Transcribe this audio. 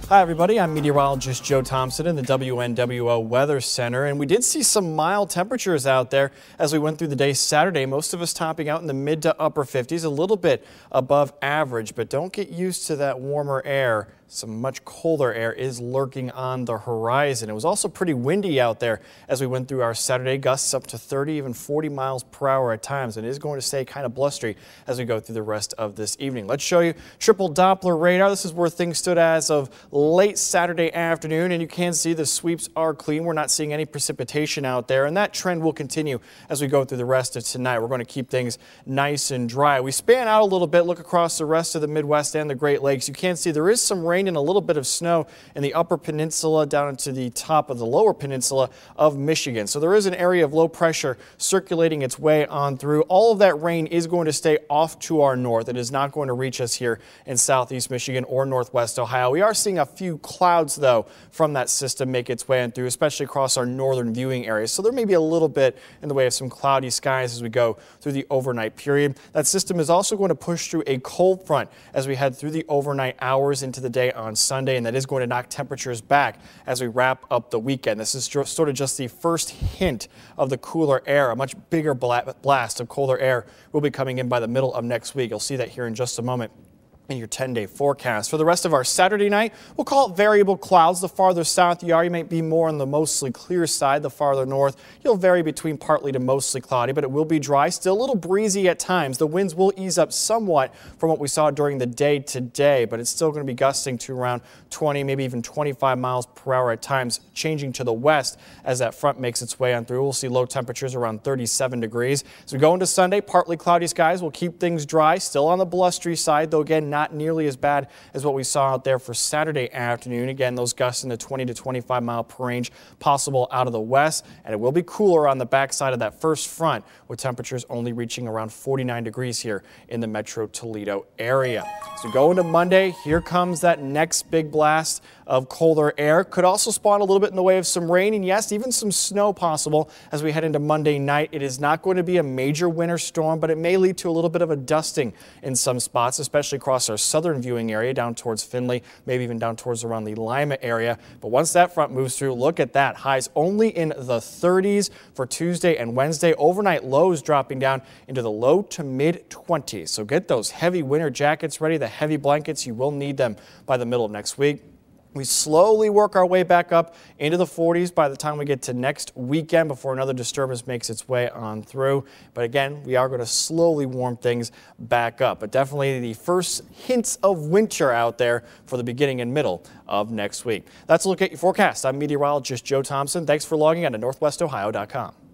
Hi everybody, I'm meteorologist Joe Thompson in the WNWO Weather Center, and we did see some mild temperatures out there as we went through the day Saturday. Most of us topping out in the mid to upper 50s, a little bit above average, but don't get used to that warmer air. Some much colder air is lurking on the horizon. It was also pretty windy out there as we went through our Saturday, gusts up to 30, even 40 miles per hour at times, and it is going to stay kind of blustery as we go through the rest of this evening. Let's show you triple Doppler radar. This is where things stood as of late Saturday afternoon, and you can see the sweeps are clean. We're not seeing any precipitation out there, and that trend will continue as we go through the rest of tonight. We're going to keep things nice and dry. We span out a little bit, look across the rest of the Midwest and the Great Lakes. You can see there is some rain and a little bit of snow in the upper peninsula down into the top of the lower peninsula of Michigan. So there is an area of low pressure circulating its way on through. All of that rain is going to stay off to our north. It is not going to reach us here in southeast Michigan or northwest Ohio. We are seeing a few clouds, though, from that system make its way in through, especially across our northern viewing areas. So there may be a little bit in the way of some cloudy skies as we go through the overnight period. That system is also going to push through a cold front as we head through the overnight hours into the day on Sunday, and that is going to knock temperatures back as we wrap up the weekend. This is sort of just the first hint of the cooler air. A much bigger blast of colder air will be coming in by the middle of next week. You'll see that here in just a moment in your 10-day forecast. For the rest of our Saturday night, we'll call it variable clouds. The farther south you are, you might be more on the mostly clear side. The farther north, you'll vary between partly to mostly cloudy, but it will be dry, still a little breezy at times. The winds will ease up somewhat from what we saw during the day today, but it's still going to be gusting to around 20, maybe even 25 miles per hour at times, changing to the west as that front makes its way on through. We'll see low temperatures around 37 degrees. As we go into Sunday, partly cloudy skies will keep things dry, still on the blustery side, though again, not nearly as bad as what we saw out there for Saturday afternoon. Again, those gusts in the 20 to 25 mile per range possible out of the west, and it will be cooler on the backside of that first front, with temperatures only reaching around 49 degrees here in the metro Toledo area. So go into Monday, here comes that next big blast of colder air. Could also spawn a little bit in the way of some rain and yes, even some snow possible as we head into Monday night. It is not going to be a major winter storm, but it may lead to a little bit of a dusting in some spots, especially across our southern viewing area down towards Findlay, maybe even down towards around the Lima area. But once that front moves through, look at that. Highs only in the 30s for Tuesday and Wednesday. Overnight lows dropping down into the low to mid 20s. So get those heavy winter jackets ready, the heavy blankets. You will need them by the middle of next week. We slowly work our way back up into the 40s by the time we get to next weekend before another disturbance makes its way on through. But again, we are going to slowly warm things back up. But definitely the first hints of winter out there for the beginning and middle of next week. That's a look at your forecast. I'm meteorologist Joe Thompson. Thanks for logging on to northwestohio.com.